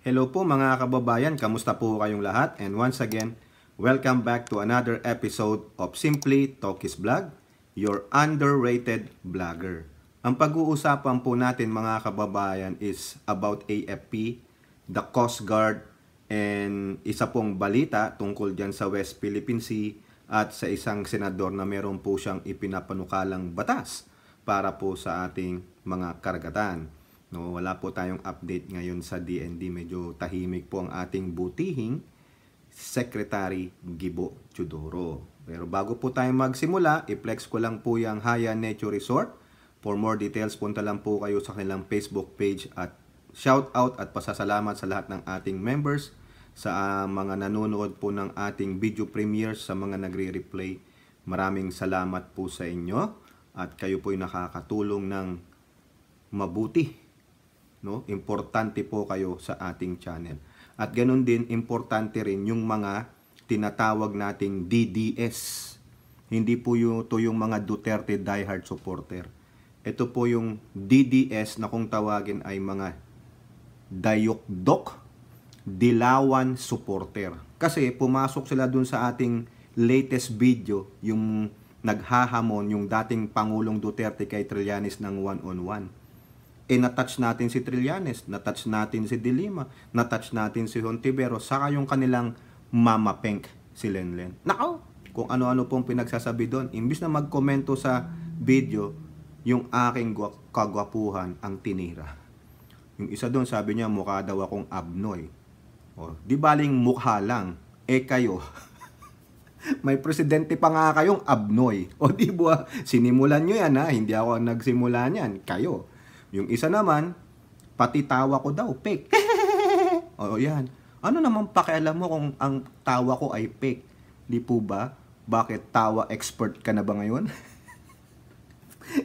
Hello po mga kababayan, kamusta po kayong lahat? And once again, welcome back to another episode of Simply Talkies Vlog, your underrated vlogger. Ang pag-uusapan po natin mga kababayan is about AFP, the Coast Guard, and isa pong balita tungkol dyan sa West Philippine Sea at sa isang senador na meron po siyang ipinapanukalang batas para po sa ating mga karagatan. No, wala po tayong update ngayon sa DND. Medyo tahimik po ang ating butihing Secretary Gibo Teodoro. Pero bago po tayo magsimula, i-flex ko lang po yung Haya Nature Resort. For more details, punta lang po kayo sa kanilang Facebook page at shout out at pasasalamat sa lahat ng ating members, sa mga nanonood po ng ating video premieres, sa mga nagre-replay. Maraming salamat po sa inyo at kayo po'y nakakatulong ng mabuti. No? Importante po kayo sa ating channel. At ganun din, importante rin yung mga tinatawag nating DDS. Hindi po ito yung mga Duterte diehard supporter. Ito po yung DDS na kung tawagin ay mga Dayukdok Dilawan supporter. Kasi pumasok sila dun sa ating latest video, yung naghahamon yung dating Pangulong Duterte kay Trillanes ng one-on-one. Na-touch natin si Trillanes, na-touch natin si De Lima, na-touch natin si Hontiveros, saka yung kanilang Mama Pink, si Lenlen. Nako, kung ano-ano pong pinagsasabi doon. Imbis na magkomento sa video, yung aking kagwapuhan ang tinira. Yung isa doon, sabi niya, mukha daw akong abnoy. O, di baling mukha lang, kayo. May presidente pa nga kayong abnoy. O di ba, sinimulan nyo yan ha, hindi ako nagsimula niyan, kayo. Yung isa naman, pati tawa ko daw, fake. O yan. Ano naman pakialam mo kung ang tawa ko ay fake? Di po ba? Bakit tawa expert ka na ba ngayon?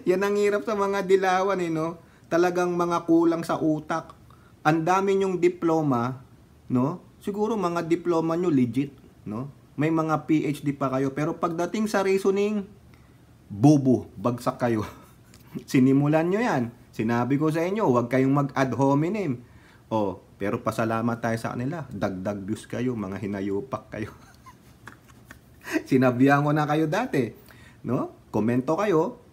Yan ang hirap sa mga dilawan no? Talagang mga kulang sa utak. Ang dami nyong diploma, no? Siguro mga diploma nyo legit, no? May mga PhD pa kayo, pero pagdating sa reasoning, bobo, bagsak kayo. Sinimulan nyo yan. Sinabi ko sa inyo, huwag kayong mag-ad hominem. Pero pasalamat tayo sa kanila. Dagdag views kayo, mga hinayupak kayo. Sinabihan ko na kayo dati. No? Komento kayo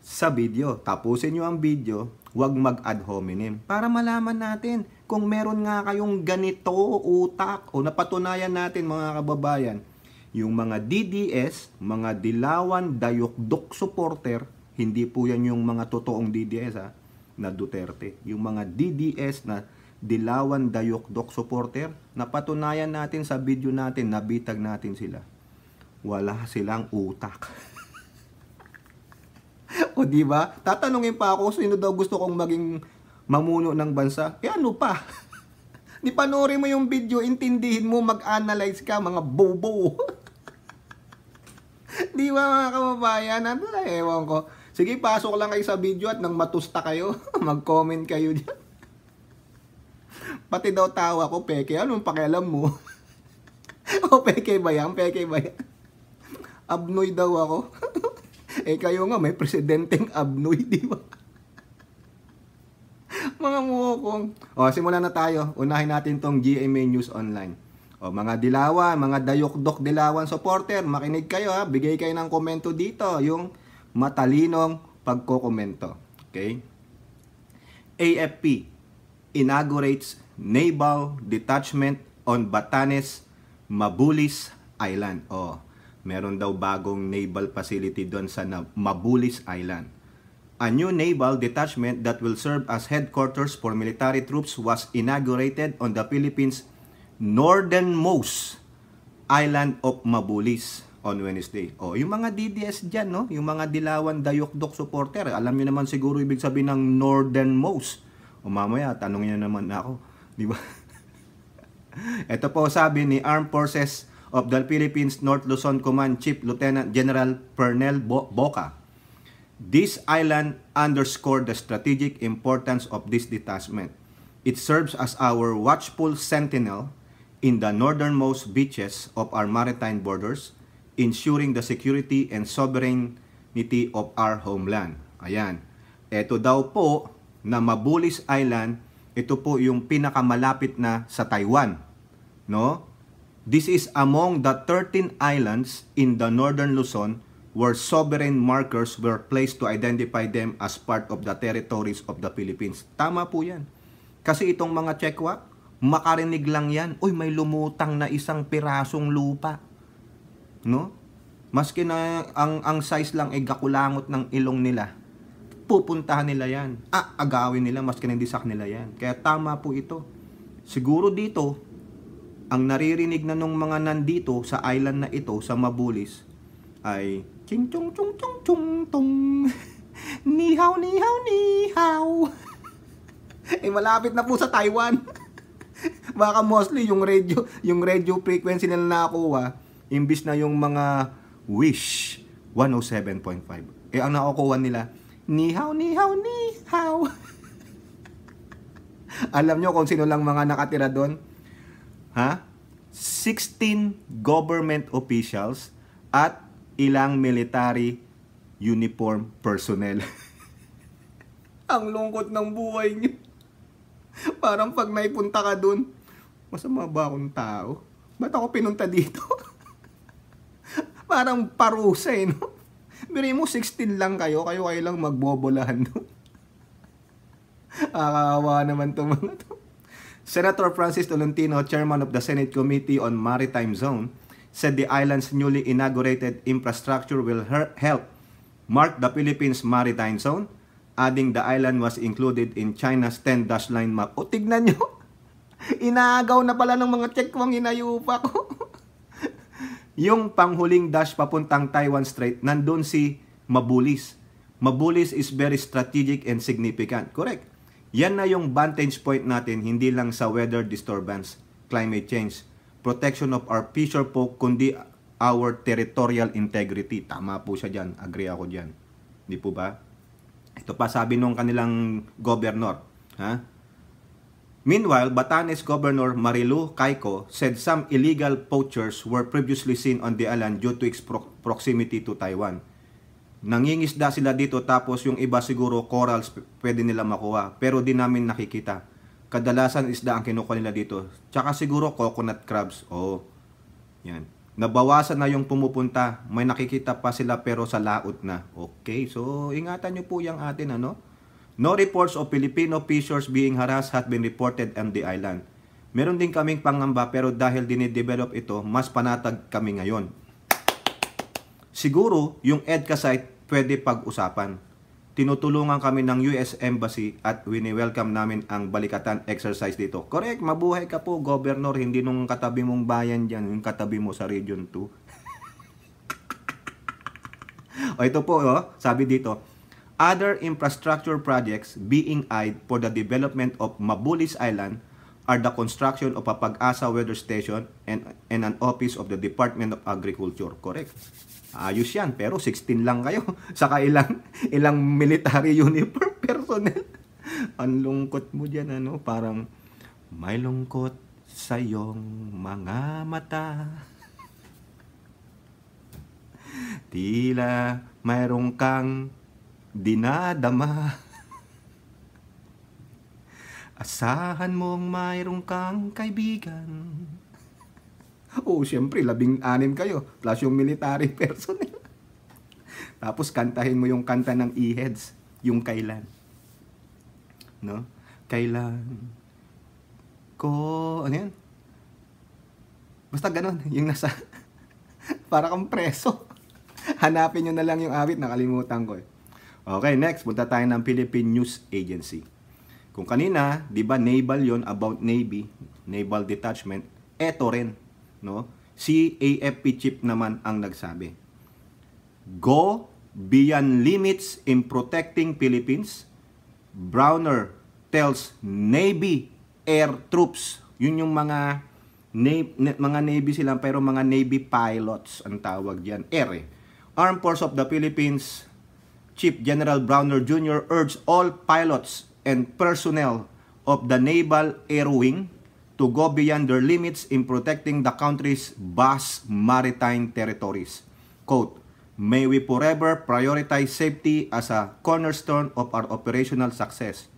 sa video. Tapusin nyo ang video, huwag mag-ad hominem. Para malaman natin kung meron nga kayong ganito utak o napatunayan natin mga kababayan. Yung mga DDS, mga Dilawan Dayukdok supporter, hindi po yan yung mga totoong DDS na Duterte. Yung mga DDS na Dilawan Dayukdok supporter, napatunayan natin sa video natin, nabitag natin sila. Wala silang utak. O di ba? Tatanungin pa ako, sino daw gusto kong maging mamuno ng bansa? Ano pa? Di panoorin mo yung video, intindihin mo, mag-analyze ka, mga bobo. Di ba mga kababayan? Ewan ko. Sige, pasok lang kayo sa video at nang matusta kayo, mag-comment kayo dyan. Pati daw tawa ko, peke. Anong pakialam mo? Peke ba yan? Peke ba yan? Abnoy daw ako. Kayo nga, may presidenteng abnoy, di ba? Mga mukong. Simulan na tayo. Unahin natin tong GMA News Online. Mga Dilawan, mga Dayukdok Dilawan supporter, makinig kayo ha. Bigay kayo ng komento dito. Yung matalinong pagkokomento. Okay? AFP inaugurates Naval Detachment on Batanes, Mabulis Island. Meron daw bagong naval facility doon sa Mabulis Island. A new naval detachment that will serve as headquarters for military troops was inaugurated on the Philippines' northernmost island of Mabulis on Wednesday. Yung mga DDS dyan, no? Yung mga Dilawan Dayukdok supporter, alam niyo naman siguro ibig sabihin ng northernmost. Mamaya, tanongin niyo naman ako. Di ba? Ito po sabi ni Armed Forces of the Philippines North Luzon Command Chief Lieutenant General Pernell Boca. This island underscored the strategic importance of this detachment. It serves as our watchful sentinel in the northernmost beaches of our maritime borders, ensuring the security and sovereignty of our homeland. Ayan. Ito daw po na Mabulis Island Ito po yung pinakamalapit na sa Taiwan, no? This is among the 13 islands in the northern Luzon where sovereign markers were placed to identify them as part of the territories of the Philippines. Tama po yan. Kasi itong mga Chekwa, makarinig lang yan, uy, may lumutang na isang pirasong lupa. No? Maski na ang size lang ay gakulangot ng ilong nila, pupuntahan nila yan. Agawin nila maski na hindi sa kanila yan. Kaya tama po ito. Siguro dito, ang naririnig na nung mga nandito sa island na ito, sa Mabulis, ay ching chung chung chung chung tung ni hao ni hao ni hao. Malapit na po sa Taiwan. Baka mostly yung radio frequency nila nakuha imbis na yung mga Wish 107.5. Ang nakukuha nila ni hao ni hao ni hao. Alam nyo kung sino lang mga nakatira doon? 16 government officials at ilang military uniform personnel. Ang lungkot ng buhay niyo. Parang pag naipunta ka dun, masama ba akong tao? Ba't ako pinunta dito? Parang parusa no? Biri mo 16 lang kayo lang magbobolahan doon. Akawa naman to mga to. Senator Francis Tolentino, chairman of the Senate Committee on Maritime Zone, said the island's newly inaugurated infrastructure will help mark the Philippines Maritime Zone, adding the island was included in China's 10-dash line map. O tignan nyo, inaagaw na pala ng mga Chekwang inayupa ko. Yung panghuling dash papuntang Taiwan Strait, nandun si Mabulis. Mabulis is very strategic and significant. Correct. Yan na yung vantage point natin, hindi lang sa weather disturbance, climate change, protection of our fisher folk, kundi our territorial integrity. Tama po siya dyan. Agree ako dyan. Di po ba? Ito pa sabi nung kanilang governor. Meanwhile, Batanes Governor Marilu Caico said some illegal poachers were previously seen on the island due to its proximity to Taiwan. Nangingisda sila dito tapos yung iba siguro corals pwede nila makuha pero di namin nakikita. Kadalasan isda ang kinukuha nila dito. Tsaka siguro coconut crabs. Yan. Nabawasan na yung pumupunta. May nakikita pa sila pero sa laot na. Okay, so ingatan nyo po yung atin No reports of Filipino fishers being harassed had been reported on the island. Meron din kaming pangamba pero dahil dinidevelop ito, mas panatag kami ngayon. Siguro, yung EDCA site pwede pag-usapan. Tinutulungan kami ng US Embassy at wini-welcome namin ang balikatan exercise dito. Correct, mabuhay ka po, Governor, hindi nung katabi mong bayan dyan, yung katabi mo sa Region 2. Ito po, sabi dito, other infrastructure projects being eyed for the development of Mabulis Island are the construction of a Pag-asa weather station and an office of the Department of Agriculture. Correct. Ayos yan, pero 16 lang kayo. Saka ilang military uniform personnel. Ang lungkot mo dyan, parang may lungkot sa iyong mga mata. Tila mayroong kang dinadama. Asahan mong mayroong kang kaibigan. Siyempre, 16 kayo, plus yung military personnel. Tapos kantahin mo yung kanta ng E-Heads, yung kailan. Kailan ko, ano yan? Basta ganun, yung nasa, para kang preso. Hanapin nyo na lang yung awit, nakalimutan ko Okay, next, punta tayo ng Philippine News Agency. Kung kanina, di ba naval yon, about Navy, Naval Detachment, eto rin, si AFP chief naman ang nagsabi. Go beyond limits in protecting Philippines, Browner tells Navy Air Troops. Yun yung mga Navy sila, pero mga Navy pilots ang tawag diyan. Armed Forces of the Philippines Chief General Browner Jr. urged all pilots and personnel of the Naval Air Wing to go beyond their limits in protecting the country's vast maritime territories. Quote, "May we forever prioritize safety as a cornerstone of our operational success.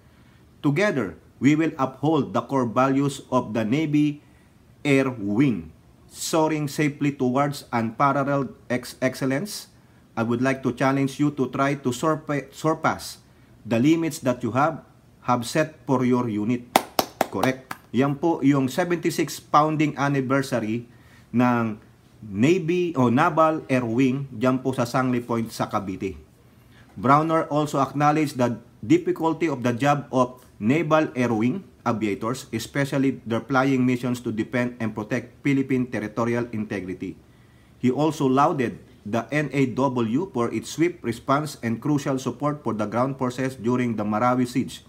Together we will uphold the core values of the Navy Air Wing, soaring safely towards unparalleled excellence. I would like to challenge you to try to surpass the limits that you have set for your unit. Correct. Yan po yung 76 founding anniversary ng Navy o Naval Air Wing dyan po sa Sangley Point sa Cavite. Browner also acknowledged the difficulty of the job of Naval Air Wing aviators, especially their flying missions to defend and protect Philippine territorial integrity. He also lauded the NAW for its swift response and crucial support for the ground forces during the Marawi Siege,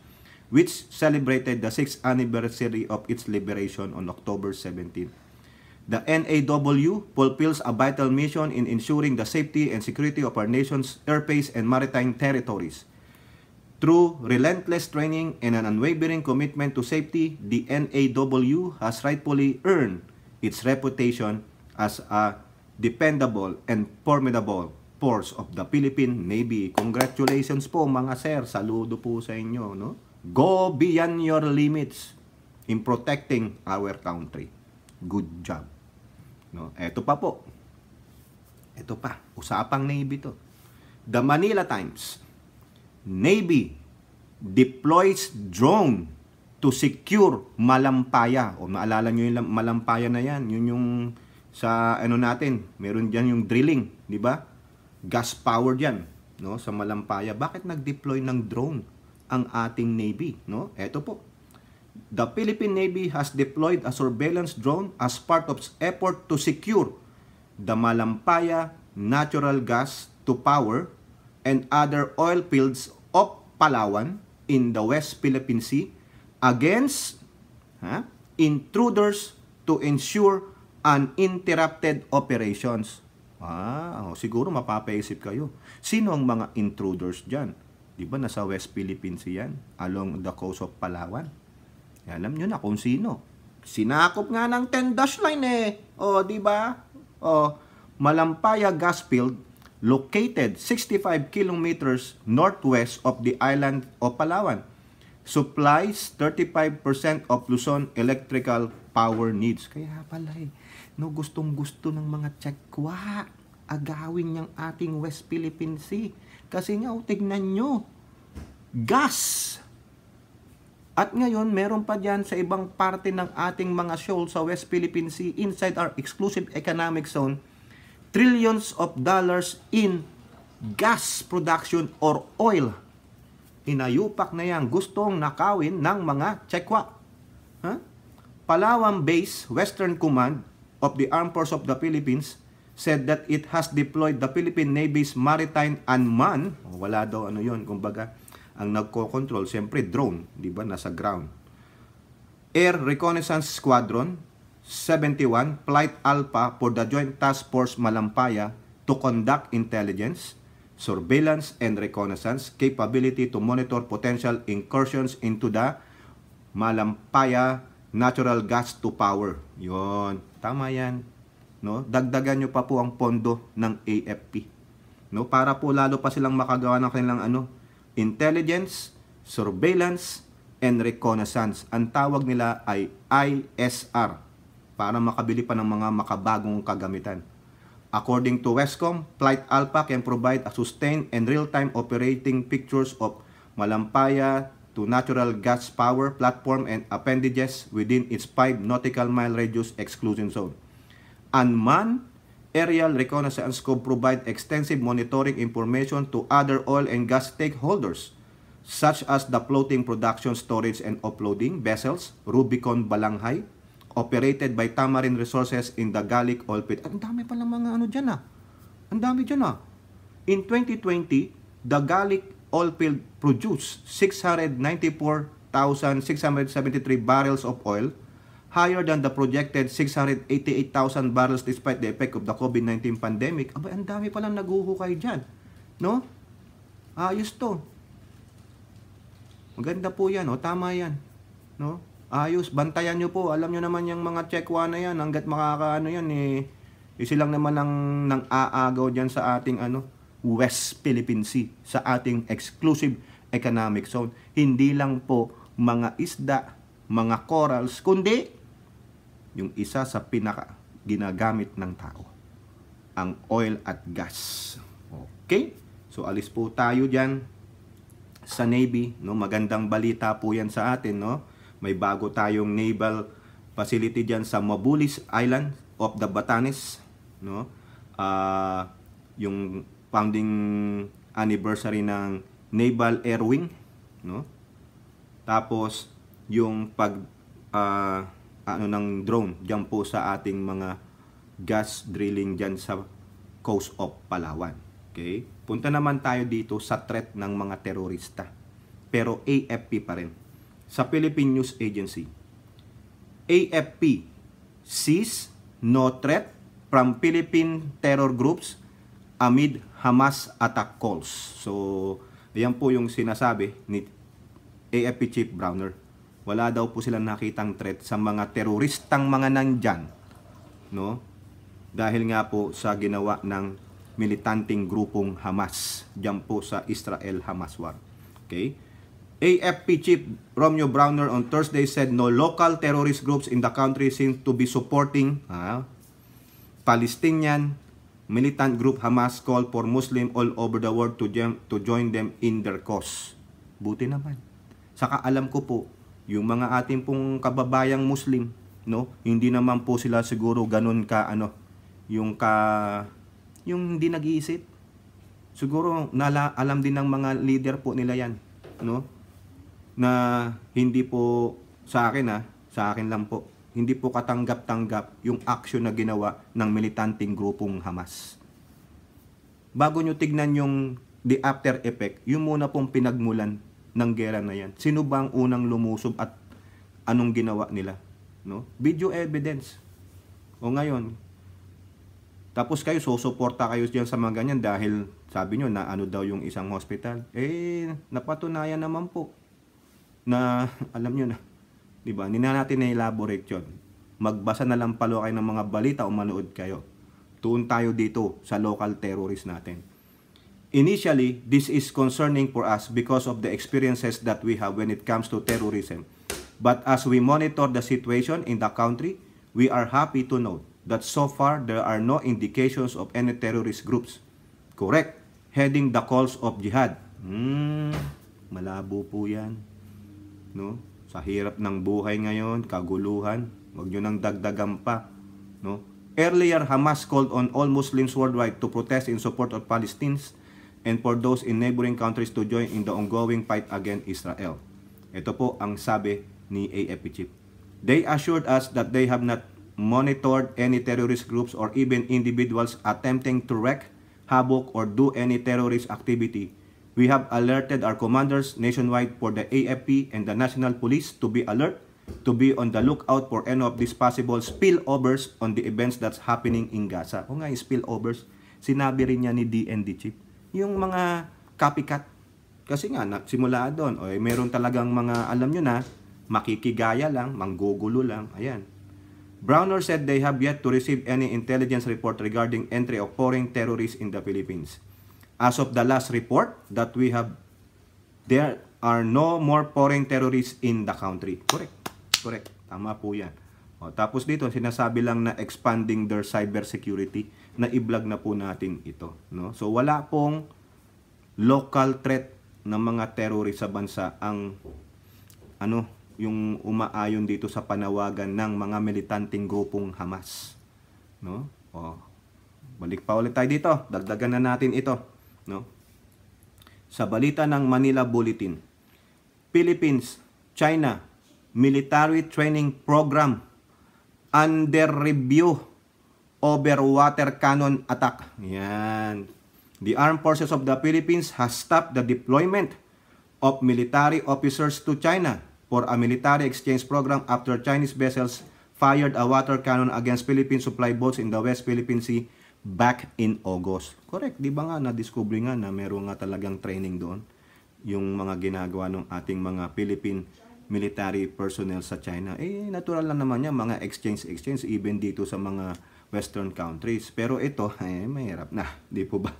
which celebrated the 6th anniversary of its liberation on October 17. The NAW fulfills a vital mission in ensuring the safety and security of our nation's airspace and maritime territories. Through relentless training and an unwavering commitment to safety, the NAW has rightfully earned its reputation as a dependable and formidable force of the Philippine Navy. Congratulations po mga sir, saludo po sa inyo, no? Go beyond your limits in protecting our country. Good job. No, eto pa po. Eto pa, usapang Navy to. The Manila Times. Navy deploys drone to secure Malampaya. O maalala nyo yung Malampaya na yan. Yun yung sa ano natin, meron dyan yung drilling, di ba? Gas power dyan, no, sa Malampaya. Bakit nag-deploy ng drone ang ating Navy, no? Eto po. The Philippine Navy has deployed a surveillance drone as part of its effort to secure the Malampaya natural gas to power and other oil fields of Palawan in the West Philippine Sea against intruders to ensure uninterrupted operations. Siguro mapapaisip kayo. Sino ang mga intruders dyan? Di ba nasa West Philippine Sea yan? Along the coast of Palawan. Alam nyo na kung sino. Sinakop nga ng 10 dash line eh. O, di ba? O, Malampaya gas field located 65 kilometers northwest of the island of Palawan. Supplies 35% of Luzon electrical power needs. Kaya pala eh, no, gustong-gusto ng mga Tsekwa agawin niyang ating West Philippine Sea. Kasi nga, tignan nyo, gas. At ngayon, meron pa dyan sa ibang parte ng ating mga shoal sa West Philippine Sea inside our exclusive economic zone, trillions of dollars in gas production or oil. Inayupak na yan, gustong nakawin ng mga Tsekwa. Palawan Base, Western Command of the Armed Forces of the Philippines said that it has deployed the Philippine Navy's Maritime Unmanned, wala daw ano yun, kumbaga, ang nagko-control, siyempre drone, di ba, nasa ground. Air Reconnaissance Squadron 71, Flight Alpha for the Joint Task Force Malampaya to conduct intelligence, surveillance, and reconnaissance capability to monitor potential incursions into the Malampaya natural gas to power. Yon, tama yan. No? Dagdagan nyo pa po ang pondo ng AFP. No? Para po lalo pa silang makagawa ng kanilang intelligence, surveillance, and reconnaissance. Ang tawag nila ay ISR para makabili pa ng mga makabagong kagamitan. According to Westcom, Flight Alpha can provide a sustained and real-time operating pictures of Malampaya to natural gas power platform and appendages within its 5 nautical mile radius exclusion zone. Unmanned aerial reconnaissance could provide extensive monitoring information to other oil and gas stakeholders, such as the floating production, storage, and offloading vessels, Rubicon Balanghay, operated by Tamarin Resources in the Galic Oil Pit. Ang dami palang mga dyan Ang dami dyan In 2020, the Galic Oil Field produced 694,673 barrels of oil, higher than the projected 688,000 barrels despite the effect of the COVID-19 pandemic. Abay, ang dami palang naghuhukay dyan. No? Ayos to. Maganda po yan, tama yan. No? Ayos, bantayan nyo po. Alam nyo naman yung mga Tsekwa na yan, hanggat makakaano yan, silang naman ng aagaw dyan sa ating West Philippine Sea, sa ating exclusive economic zone. Hindi lang po mga isda, mga corals, kundi yung isa sa pinaka ginagamit ng tao, ang oil at gas. Okay? So alis po tayo dyan sa Navy, no? Magandang balita po yan sa atin, no? May bago tayong naval facility dyan sa Mabulis Island of the Batanes, no? Yung founding anniversary ng Naval Air Wing, no? Tapos yung ng drone diyan po sa ating mga gas drilling diyan sa coast of Palawan. Okay? Punta naman tayo dito sa threat ng mga terorista. Pero AFP pa rin. Sa Philippine News Agency, AFP sees no threat from Philippine terror groups amid Hamas attack calls. So, ayan po yung sinasabi ni AFP Chief Browner. Wala daw po silang nakitang threat sa mga teroristang mga nandyan, no? Dahil nga po sa ginawa ng militanteng grupong Hamas diyan po sa Israel-Hamas war. Okay? AFP Chief Romeo Browner on Thursday said no local terrorist groups in the country seem to be supporting Palestinian militant group Hamas call for Muslim all over the world to join them in their cause. Buti naman. Saka alam ko po, yung mga ating pong kababayang Muslim, no, hindi naman po sila siguro ganun ka yung hindi nag-iisip. Siguro alam din ng mga leader po nila yan, no, na hindi po sa akin lang po, hindi po katanggap-tanggap yung action na ginawa ng militanteng grupong Hamas. Bago nyo tignan yung the after effect, yung muna pong pinagmulan ng gera na yan. Sino ba ang unang lumusob at anong ginawa nila? No? Video evidence. O ngayon, tapos kayo, susuporta kayo diyan sa mga ganyan dahil sabi nyo na daw yung isang hospital. Napatunayan naman po na alam nyo na. Diba? Hindi na natin na-elaborate yun. Magbasa na lang palo kayo ng mga balita o manood kayo. Tuon tayo dito sa local terrorist natin. Initially, this is concerning for us because of the experiences that we have when it comes to terrorism. But as we monitor the situation in the country, we are happy to note that so far there are no indications of any terrorist groups. Correct. Heading the calls of jihad. Malabo po yan. No? Sa hirap ng buhay ngayon, kaguluhan, wag nyo nang dagdagan pa. No? Earlier, Hamas called on all Muslims worldwide to protest in support of Palestinians and for those in neighboring countries to join in the ongoing fight against Israel. Ito po ang sabi ni AFP Chief. They assured us that they have not monitored any terrorist groups or even individuals attempting to wreak havoc or do any terrorist activity. We have alerted our commanders nationwide for the AFP and the National Police to be alert, to be on the lookout for any of these possible spillovers on the events that's happening in Gaza. O nga, yung spillovers, sinabi rin niya ni DND Chief. Yung mga copycat, kasi nga, simula doon, meron talagang mga, alam nyo na, makikigaya lang, manggugulo lang, ayan. Browner said they have yet to receive any intelligence report regarding entry of foreign terrorists in the Philippines. As of the last report that we have, there are no more foreign terrorists in the country. Correct. Tama po yan. Tapos dito, sinasabi lang na expanding their cybersecurity, na i-vlog na po natin ito. No? So, wala pong local threat ng mga terrorist sa bansa ang yung umaayon dito sa panawagan ng mga militanteng grupong Hamas. No? Balik pa ulit tayo dito. Dagdagan na natin ito. No? Sa balita ng Manila Bulletin, Philippines, China, military training program under review over water cannon attack. Yan. The Armed Forces of the Philippines has stopped the deployment of military officers to China for a military exchange program after Chinese vessels fired a water cannon against Philippine supply boats in the West Philippine Sea back in August. Correct, di ba nga na-discover nga na meron nga talagang training doon yung mga ginagawa ng ating mga Philippine military personnel sa China. Natural lang naman yan, mga exchange even dito sa mga western countries. Pero ito, mahirap na, di po ba?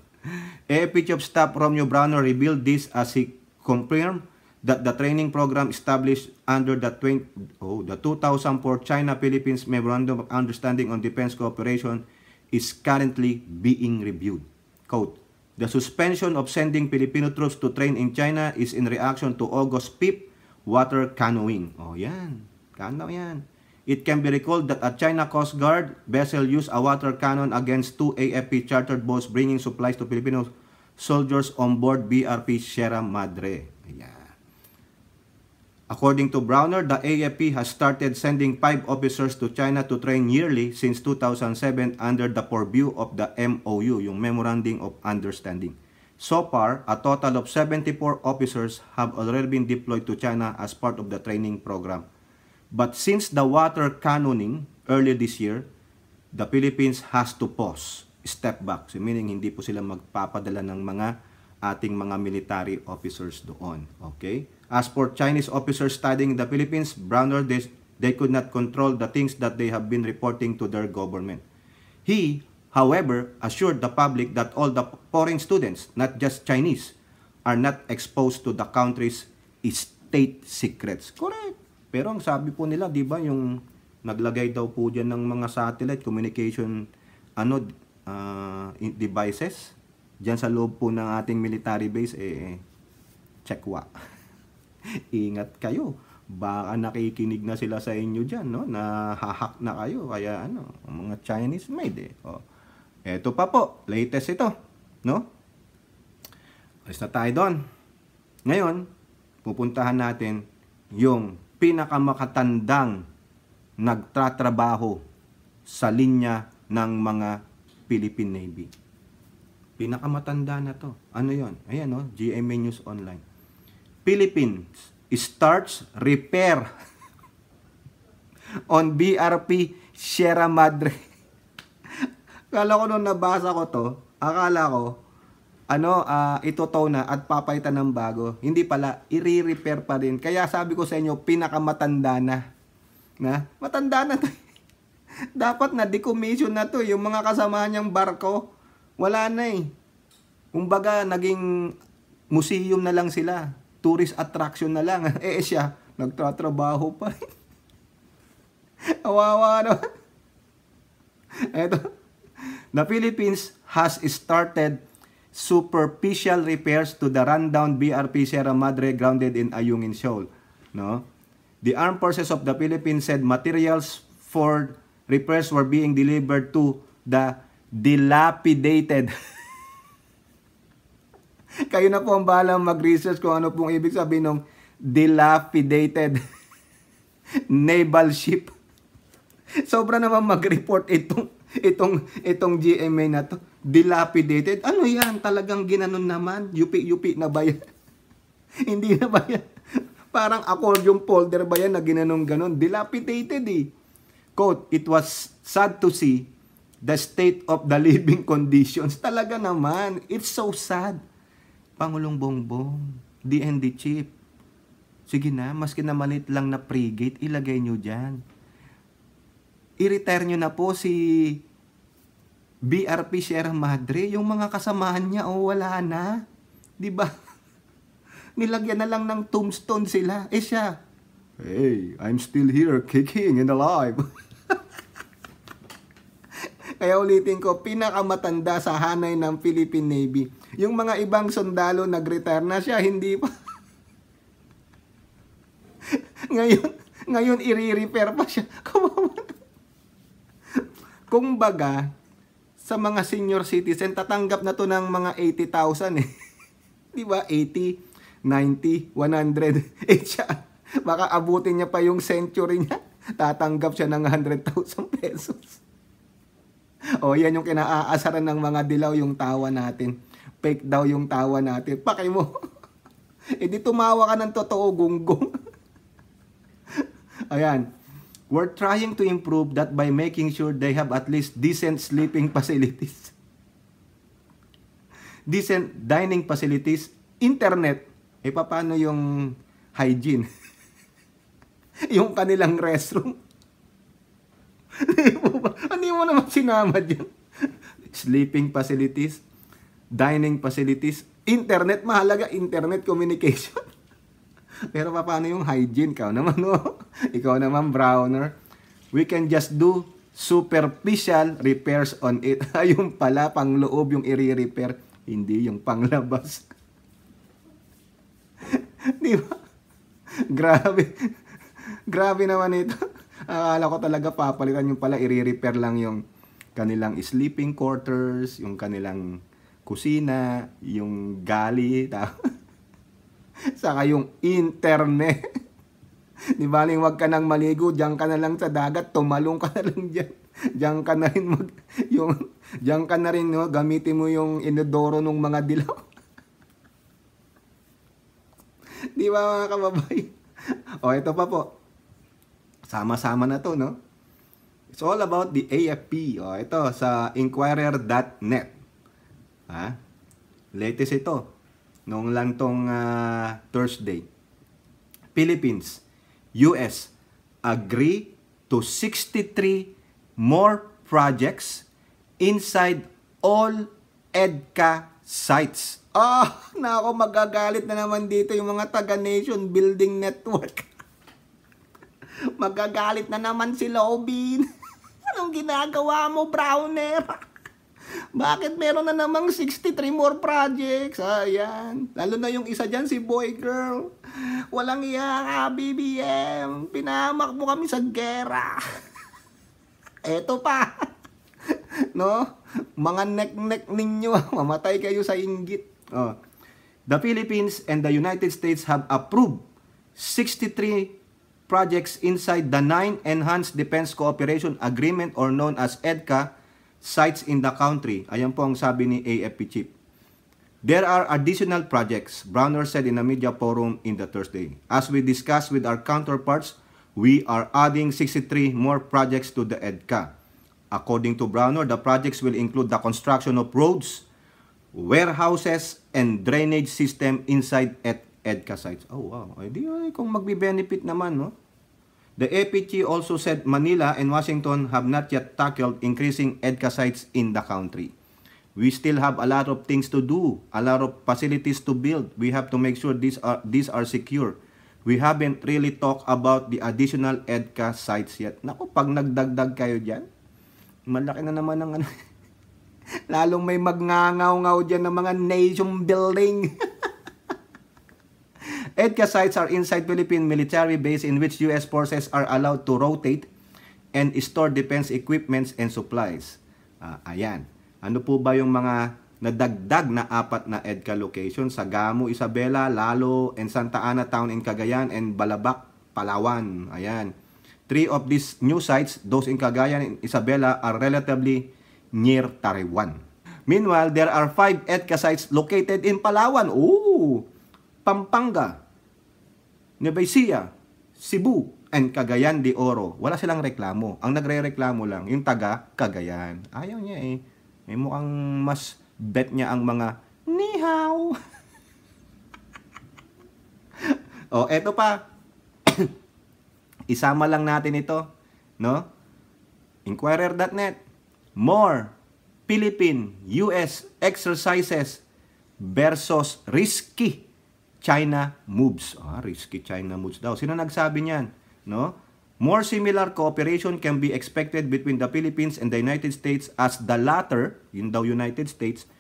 AFP Chief of Staff Romeo Browner revealed this as he confirmed that the training program established under the 2004 China-Philippines Memorandum of Understanding on Defense Cooperation is currently being reviewed. Quote, the suspension of sending Filipino troops to train in China is in reaction to August 5th water canoeing. Oh, yan. Kano yan. It can be recalled that a China Coast Guard vessel used a water cannon against 2 AFP chartered boats bringing supplies to Filipino soldiers on board BRP Sierra Madre. Ayan. According to Browner, the AFP has started sending 5 officers to China to train yearly since 2007 under the purview of the MOU, yung Memorandum of Understanding. So far, a total of 74 officers have already been deployed to China as part of the training program. But since the water cannoning earlier this year, the Philippines has to pause, step back. So meaning hindi po sila magpapadala ng mga ating mga military officers doon. Okay? As for Chinese officers studying in the Philippines, Browner, they could not control the things that they have been reporting to their government. He, however, assured the public that all the foreign students, not just Chinese, are not exposed to the country's state secrets. Correct. Pero ang sabi po nila, di ba, yung naglagay daw po dyan ng mga satellite communication devices dyan sa loob po ng ating military base, checkwa. Ingat kayo. Baka nakikinig na sila sa inyo dyan, no? Nahahak na kayo. Kaya mga Chinese made Eto pa po, latest ito, no? Alis na tayo doon. Ngayon, pupuntahan natin yung pinakamakatandang nagtatrabaho sa linya ng mga Philippine Navy. Pinakamatanda na to. Ano yon? Ayan, no? GMA News Online. Philippines starts repair on BRP Sierra Madre. Akala ko nung nabasa ko to, akala ko, itutow na at papalitan ng bago. Hindi pala, i-repair pa rin. Kaya sabi ko sa inyo, pinakamatanda na. Matanda na to. Dapat na decommission na to. Yung mga kasama niyang barko, wala na Kumbaga, naging museum na lang sila. Tourist attraction na lang. Siya, nagtatrabaho pa rin. Awawa naman. Eto. The Philippines has started superficial repairs to the rundown BRP Sierra Madre grounded in Ayungin Shoal. No? The Armed Forces of the Philippines said materials for repairs were being delivered to the dilapidated. Kayo na po ang bahalang mag-research kung ano pong ibig sabihin ng dilapidated naval ship. Sobra naman mag-report itong GMA na to. Dilapidated. Ano yan? Talagang ginanon naman. Yupi na ba yan? Hindi na ba yan? Parang accordion folder ba yan na ginanong ganon? Dilapidated Quote, it was sad to see the state of the living conditions. Talaga naman. It's so sad. Pangulong Bongbong, DND chief. Sige na, maski na maliit lang na frigate, ilagay nyo dyan. I-retire nyo na po si BRP Sierra Madre. Yung mga kasamaan niya, wala na. Diba? Nilagyan na lang ng tombstone sila. Siya, hey, I'm still here, kicking and alive. Kaya ulitin ko, pinakamatanda sa hanay ng Philippine Navy. Yung mga ibang sundalo nag-retire na siya, hindi pa. ngayon i-repair pa siya. Kumbaga, sa mga senior citizen, tatanggap na to ng mga 80,000 Di ba? 80, 90, 100. Siya, baka abutin niya pa yung century niya. Tatanggap siya ng 100,000 pesos. Yan yung kinaaasaran ng mga dilaw, yung tawa natin. Fake daw yung tawa natin. Pakay mo. Di tumawa ka ng totoo, gunggong. Ayan. We're trying to improve that by making sure they have at least decent sleeping facilities. Decent dining facilities. Internet. Paano yung hygiene? Yung kanilang restroom. Hindi mo naman sinama dyan. Sleeping facilities, dining facilities, internet, mahalaga, internet communication. Pero paano yung hygiene? Ikaw naman, no? Ikaw naman, Browner. We can just do superficial repairs on it. Ayun pala, pang loob yung i-repair, hindi yung panglabas. Di ba? Grabe. Grabe naman ito. Akala ko talaga papalitan yung pala, i-repair lang yung kanilang sleeping quarters, yung kanilang kusina, yung gali, saka yung internet. Di ba, wag ka nang maligo, diyan ka na lang sa dagat, tumalong ka na lang diyan. Diyan ka na rin diyan ka na rin, no, gamitin mo yung inodoro ng mga dilaw. Di ba, mga kababayan? O, ito pa po. Sama-sama na to, no? It's all about the AFP. O, ito, sa Inquirer.net. Ha? Latest ito. Noong lang tong Thursday. Philippines, US, agree to 63 more projects inside all EDCA sites. Nako, magagalit na naman dito yung mga taga-Nation Building Network. Magagalit na naman si Lobin. Anong ginagawa mo, Browner? Bakit meron na namang 63 more projects? Ayan. Lalo na yung isa dyan, si Boy Girl. Walang iya ka, BBM. Pinahamak mo kami sa gera. Eto pa. No? Mga nek-nek ninyo. Mamatay kayo sa inggit. The Philippines and the United States have approved 63 projects inside the 9 Enhanced Defense Cooperation Agreement or known as EDCA sites in the country. Ayan po ang sabi ni AFP Chief. There are additional projects, Browner said in a media forum in the Thursday. As we discussed with our counterparts, we are adding 63 more projects to the EDCA. According to Browner, the projects will include the construction of roads, warehouses, and drainage system inside EDCA sites. Oh, wow. Ay, kung magbe-benefit naman, no? The APG also said Manila and Washington have not yet tackled increasing EDCA sites in the country. We still have a lot of things to do, a lot of facilities to build. We have to make sure these are secure. We haven't really talked about the additional EDCA sites yet. Naku, pag nagdagdag kayo dyan, malaki na naman ang ano. Lalong may magngangaw-ngaw dyan ng mga nation building. EDCA sites are inside Philippine military base in which U.S. forces are allowed to rotate and store defense equipments and supplies. Ayan. Ano po ba yung mga nadagdag na 4 na EDCA location? Sa Gamo, Isabela, Lalo, and Santa Ana Town in Cagayan, and Balabac, Palawan. Ayan. 3 of these new sites, those in Cagayan and Isabela, are relatively near Taiwan. Meanwhile, there are 5 EDCA sites located in Palawan. Pampanga, Nueva Ecija, Cebu, and Cagayan de Oro. Wala silang reklamo. Ang nagre-reklamo lang, yung taga Cagayan. Ayaw niya eh. May mukhang mas bet niya ang mga ni hao. Eto pa. Isama lang natin ito, no? Inquirer.net. More Philippine US exercises versus risky China moves. Risky China moves daw. Sino nagsabi niyan? No? More similar cooperation can be expected between the Philippines and the United States as the latter, yun daw United States,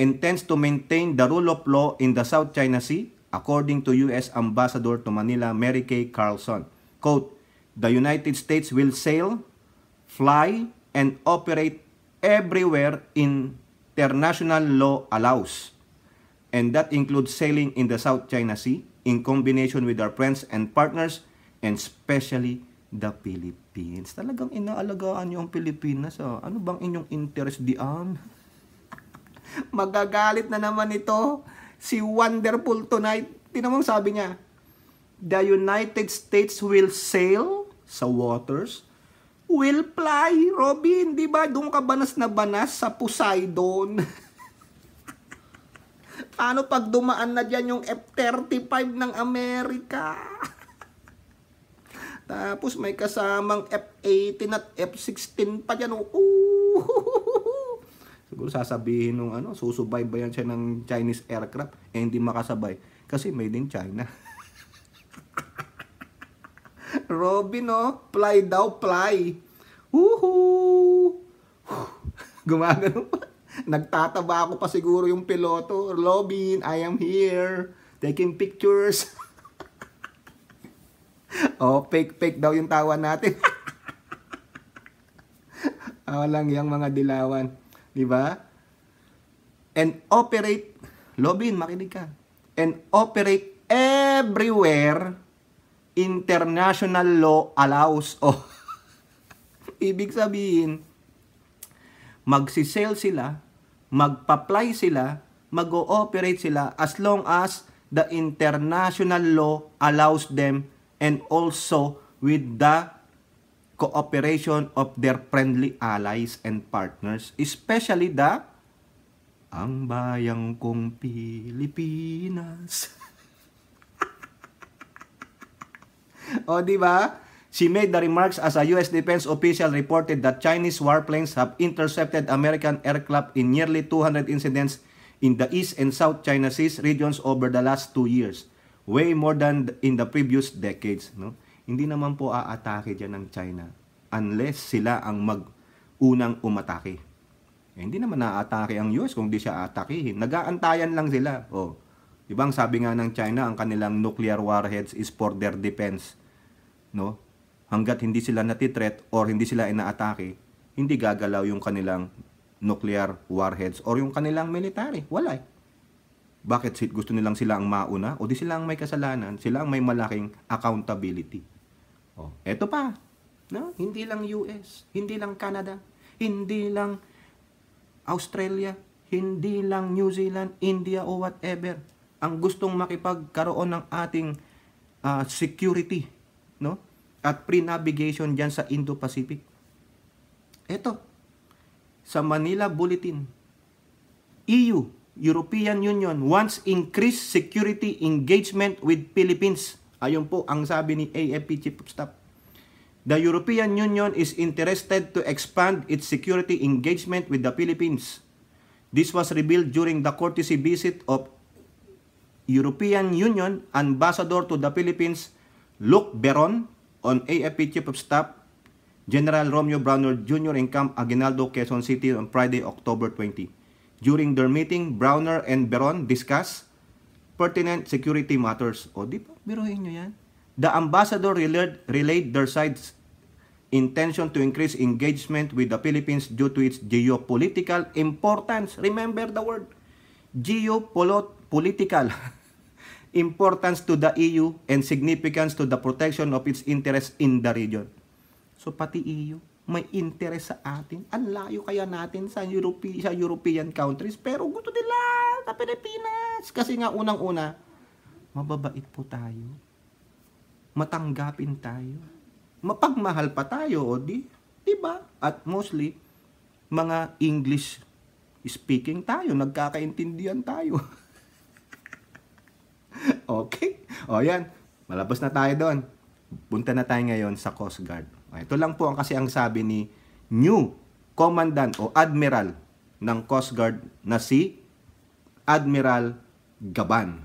intends to maintain the rule of law in the South China Sea, according to U.S. Ambassador to Manila, Mary Kay Carlson. Quote, the United States will sail, fly, and operate everywhere international law allows. And that includes sailing in the South China Sea in combination with our friends and partners, and especially the Philippines. Talagang inaalagaan niyo ang Pilipinas. Ano bang inyong interest diyan? Magagalit na naman ito si Wonderful Tonight. Tinamang sabi niya, the United States will sail sa waters, will fly. Robin, di ba? Doon ka banas na banas sa Poseidon. Paano pag dumaan na dyan yung F-35 ng Amerika? Tapos may kasamang F-18 at F-16 pa dyan. Siguro sasabihin nung susubaybayan siya ng Chinese aircraft, hindi makasabay kasi made in China. Robin, oh. Fly daw, fly. Woohoo! Gumagano pa. Nagtataba ako pa siguro yung piloto. Robin, I am here. Taking pictures. Oh, fake daw yung tawa natin. Lang yung mga dilawan. Diba? And operate, Robin, makinig ka. And operate everywhere international law allows. Oh. Ibig sabihin, magsisale sila, magpa-fly sila, mag-ooperate sila as long as the international law allows them and also with the cooperation of their friendly allies and partners, especially ang bayang kong Pilipinas. O, di ba? She made the remarks as a U.S. defense official reported that Chinese warplanes have intercepted American aircraft in nearly 200 incidents in the East and South China Seas regions over the last 2 years. Way more than in the previous decades. No? Hindi naman po aatake dyan ng China unless sila ang unang umatake. Hindi naman naatake ang US kung di siya atakihin. Nag-aantayan lang sila. Oh, ibang sabi nga ng China, ang kanilang nuclear warheads is for their defense. No? Hanggat hindi sila natitreat or hindi sila inaatake, hindi gagalaw yung kanilang nuclear warheads or yung kanilang military. Wala eh. Bakit gusto nilang sila ang mauna? O di sila ang may kasalanan, sila ang may malaking accountability. Oh, eto pa. No? Hindi lang US, hindi lang Canada, hindi lang Australia, hindi lang New Zealand, India o whatever ang gustong makipagkaroon ng ating security, no? At pre-navigation diyan sa Indo-Pacific. Ito, sa Manila Bulletin, EU, European Union wants increased security engagement with Philippines. Ayun po ang sabi ni AFP Chief of Staff. The European Union is interested to expand its security engagement with the Philippines. This was revealed during the courtesy visit of European Union Ambassador to the Philippines, Luc Beron, on AFP Chief of Staff General Romeo Browner Jr. in Camp Aguinaldo, Quezon City on Friday, October 20. During their meeting, Browner and Beron discussed pertinent security matters. O, di ba? Biruhin nyo yan. The ambassador relayed their side's intention to increase engagement with the Philippines due to its geopolitical importance. Remember the word. Geopolitical importance to the EU and significance to the protection of its interests in the region. So pati EU may interest sa atin. Ang layo kaya natin sa European countries, pero gusto nila sa Pilipinas. Kasi nga unang-una, mababait po tayo. Matanggapin tayo. Mapagmahal pa tayo, o diba? At mostly, mga English speaking tayo, nagkakaintindihan tayo. Okay? O yan, malabas na tayo doon. Punta na tayo ngayon sa Coast Guard. Ito lang po kasi ang sabi ni new Commandant o Admiral ng Coast Guard na si Admiral Gaban.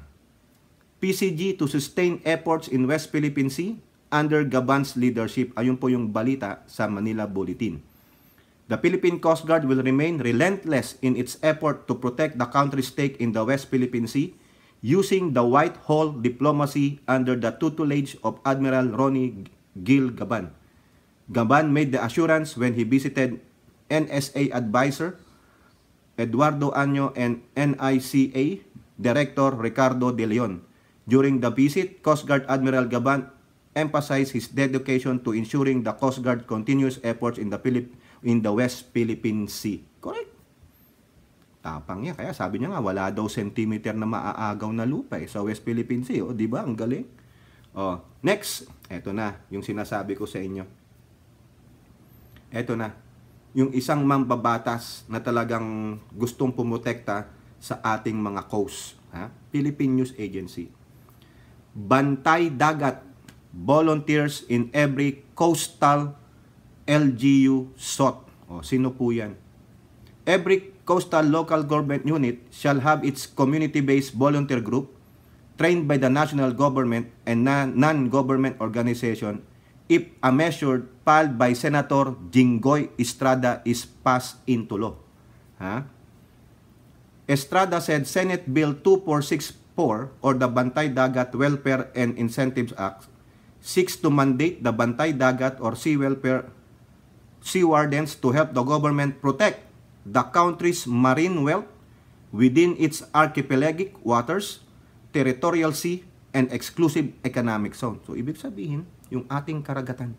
PCG to sustain efforts in West Philippine Sea under Gaban's leadership. Ayun po yung balita sa Manila Bulletin. The Philippine Coast Guard will remain relentless in its effort to protect the country's stake in the West Philippine Sea using the Whitehall diplomacy under the tutelage of Admiral Ronnie Gil Gaban. Gaban made the assurance when he visited NSA advisor Eduardo Año and NICA Director Ricardo De Leon. During the visit, Coast Guard Admiral Gaban emphasized his dedication to ensuring the Coast Guard continuous efforts in the West Philippine Sea. Correct. Tapang niya. Kaya sabi niya nga, wala daw sentimeter na maaagaw na lupa sa West Philippine Sea. O, di ba? Ang galing. O, next. Eto na, yung sinasabi ko sa inyo. Eto na. Yung isang mambabatas na talagang gustong pumotekta sa ating mga coast. Philippine News Agency. Bantay Dagat volunteers in every coastal LGU SOT. O, sino po yan? Every coastal local government unit shall have its community-based volunteer group trained by the national government and non-government organization if a measure filed by Senator Jinggoy Estrada is passed into law. Estrada said Senate Bill 2464 or the Bantay Dagat Welfare and Incentives Act seeks to mandate the Bantay Dagat or sea wardens to help the government protect the country's marine wealth within its archipelagic waters, territorial sea, and exclusive economic zone. So, ibig sabihin, yung ating karagatan,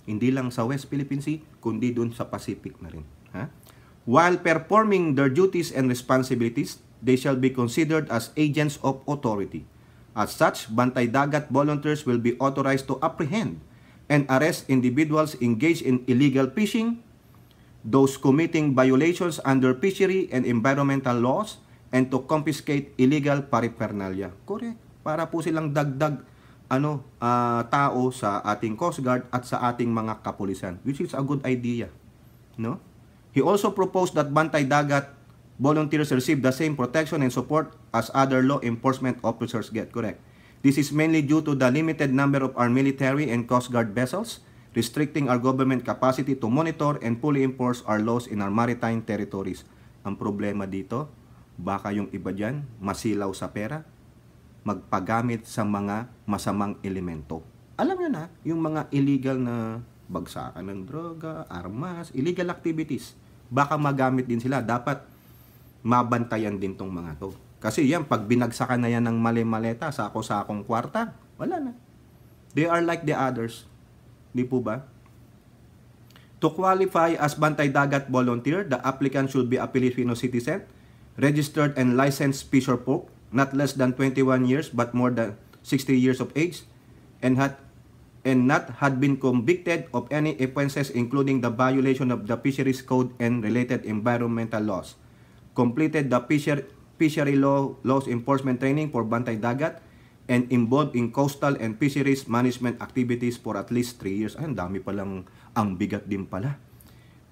hindi lang sa West Philippine Sea, kundi dun sa Pacific na rin. While performing their duties and responsibilities, they shall be considered as agents of authority. As such, Bantay Dagat volunteers will be authorized to apprehend and arrest individuals engaged in illegal fishing, those committing violations under fishery and environmental laws, and to confiscate illegal paraphernalia. Correct. Para po silang dagdag tao sa ating Coast Guard at sa ating mga kapulisan, which is a good idea. No? He also proposed that Bantay Dagat volunteers receive the same protection and support as other law enforcement officers get. Correct. This is mainly due to the limited number of our military and Coast Guard vessels, restricting our government capacity to monitor and fully enforce our laws in our maritime territories. Ang problema dito, baka yung iba dyan, masilaw sa pera, magpagamit sa mga masamang elemento. Alam nyo na, yung mga illegal na bagsakan ng droga, armas, illegal activities, baka magamit din sila. Dapat mabantayan din tong mga to. Kasi yan, pag binagsakan na yan ng mali-maleta sa sakong kwarta, wala na. They are like the others. Di po ba? To qualify as Bantay Dagat volunteer, the applicant should be a Filipino citizen, registered and licensed fisher folk, not less than 21 years but more than 60 years of age, and not had been convicted of any offenses including the violation of the Fisheries Code and related environmental laws. Completed the fishery laws enforcement training for Bantay Dagat and involved in coastal and fisheries management activities for at least 3 years. Ay, ang dami palang, ang bigat din pala.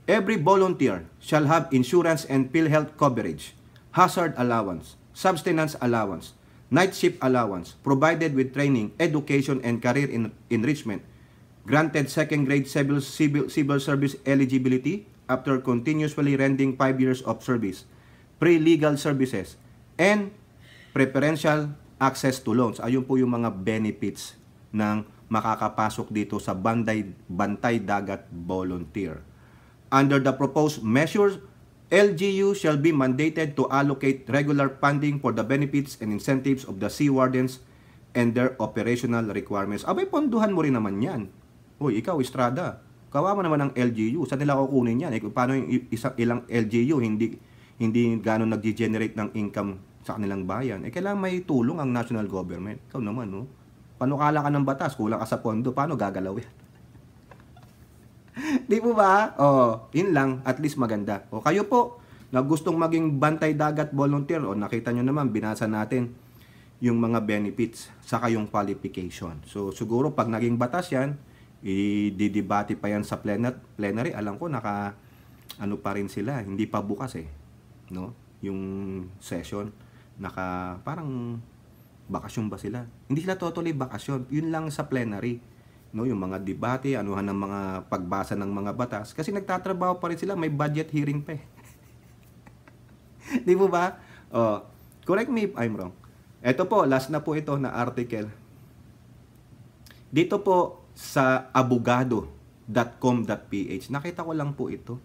Every volunteer shall have insurance and PhilHealth coverage, hazard allowance, subsistence allowance, night shift allowance, provided with training, education, and career enrichment, granted second grade civil service eligibility after continuously rendering 5 years of service, pre-legal services, and preferential access to loans. Ayun po yung mga benefits ng makakapasok dito sa Bantay Dagat volunteer. Under the proposed measures, LGU shall be mandated to allocate regular funding for the benefits and incentives of the sea wardens and their operational requirements. Abay, ponduhan mo rin naman yan. Uy, ikaw, Estrada, kawawa naman ng LGU. Saan nila kukunin yan? Paano yung ilang LGU hindi gano'n nag-generate ng income sa kanilang bayan? Kailangan may tulong ang national government. Ikaw naman, no? Panukala ka ng batas, kulang ka sa pondo, paano gagalaw yan? Di po ba? Yun lang, at least maganda. Kayo po, na gustong maging Bantay Dagat volunteer, nakita nyo naman, binasa natin yung mga benefits, saka yung qualification. So, siguro pag naging batas yan, i-debate pa yan sa plenary. Alam ko, ano pa rin sila, hindi pa bukas no? Yung session, parang bakasyon ba sila? Hindi sila totally bakasyon, yun lang sa plenary. No, yung mga debate, anuhan ng mga pagbasa ng mga batas, kasi nagtatrabaho pa rin sila, may budget hearing pa Di po ba? Correct me if I'm wrong. Ito po, last na po ito na article. Dito po sa abogado.com.ph, nakita ko lang po ito.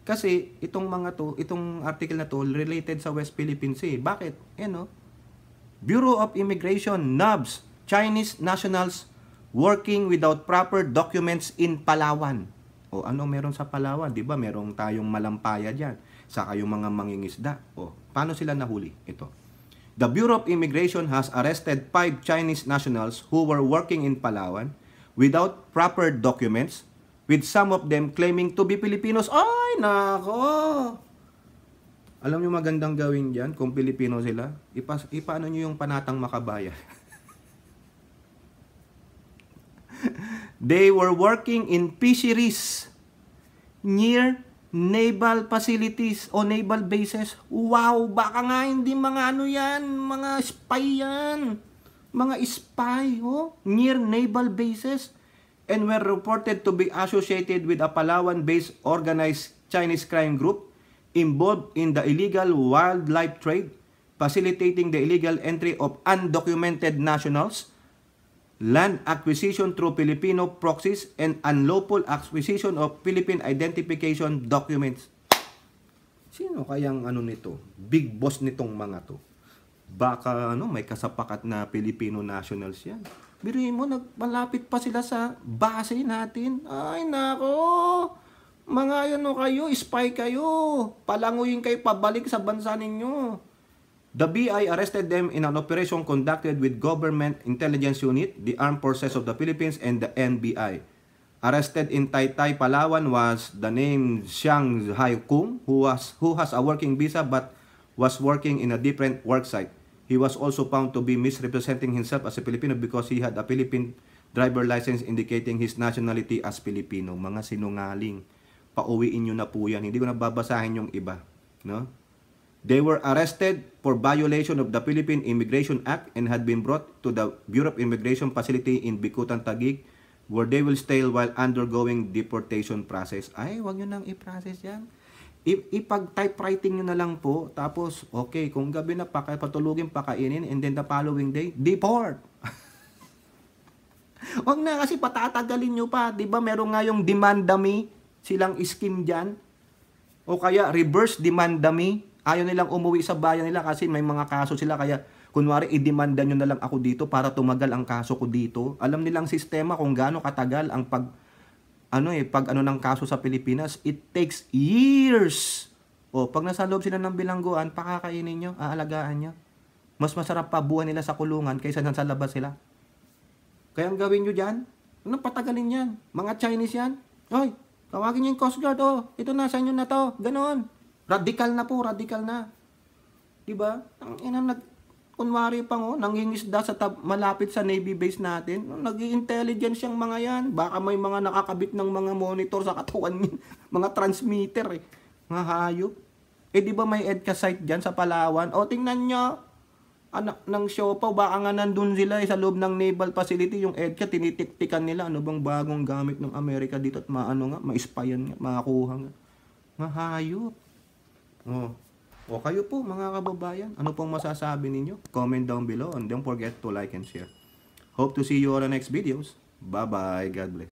Kasi itong article na to related sa West Philippine Sea. Bakit? Bureau of Immigration nubs Chinese nationals working without proper documents in Palawan. Ano meron sa Palawan? Di ba merong tayong malampaya dyan? Saka yung mga mangingisda. Paano sila nahuli? Ito. The Bureau of Immigration has arrested 5 Chinese nationals who were working in Palawan without proper documents, with some of them claiming to be Filipinos. Ay, nako! Alam nyo magandang gawin dyan kung Pilipino sila? Ipaano nyo yung panatang makabaya? They were working in fisheries near naval facilities o naval bases. Wow, baka nga hindi mga yan, mga spy yan. Mga spy, near naval bases and were reported to be associated with a Palawan-based organized Chinese crime group involved in the illegal wildlife trade, facilitating the illegal entry of undocumented nationals, land acquisition through Filipino proxies, and unlawful acquisition of Philippine identification documents. Sino kayang nito? Big boss nitong mga to. Baka may kasapakat na Filipino nationals yan. Biruin mo, malapit pa sila sa base natin. Ay nako, mga kayo, spy kayo. Palanguyin kayo pabalik sa bansa ninyo. The BI arrested them in an operation conducted with Government Intelligence Unit, the Armed Forces of the Philippines, and the NBI. Arrested in Taytay, Palawan was the name Xiang Haikung, who has a working visa but was working in a different work site. He was also found to be misrepresenting himself as a Filipino because he had a Philippine driver license indicating his nationality as Filipino. Mga sinungaling. Pauwiin nyo na po yan. Hindi ko na babasahin yung iba. No? They were arrested for violation of the Philippine Immigration Act and had been brought to the Bureau of Immigration Facility in Bicutan, Taguig, where they will stay while undergoing deportation process. Ay, wag nyo nang i-process yan. Ipag-typewriting nyo na lang po. Tapos, okay, kung gabi na patulugin, pakainin, and then the following day, deport. Wag na kasi patatagalin nyo pa. Diba meron nga yung demand me, silang scheme dyan. O kaya reverse demand me. Ayaw nilang umuwi sa bayan nila kasi may mga kaso sila. Kaya, kunwari, i-demanda nyo na lang ako dito para tumagal ang kaso ko dito. Alam nilang sistema kung gaano katagal ang pag ng kaso sa Pilipinas. It takes years. O, pag nasa loob sila ng bilangguan, pakakainin nyo, aalagaan nyo. Mas masarap pa buhay nila sa kulungan kaysa sa labas sila. Kaya ang gawin nyo dyan, anong patagalin yan? Mga Chinese yan. Oy, tawagin nyo yung Coast Guard, ito na, sa inyo na to. Ganon. Radikal na po, radikal na. Diba? Kunwari pa nangingisda sa malapit sa Navy base natin. Nag-i-intelligence yung mga yan. Baka may mga nakakabit ng mga monitor sa katawan mga transmitter Mga hayop. Di ba may EDCA site dyan sa Palawan? O, tingnan nyo. Anak ng siopaw, baka nga nandun sila sa loob ng naval facility. Yung EDCA, tinitiktikan nila. Ano bang bagong gamit ng Amerika dito? At ma-spyan nga, makakuha nga. Mga hayop. O kayo po mga kababayan, ano pong masasabi ninyo? Comment down below and don't forget to like and share. Hope to see you on the next videos. Bye-bye. God bless.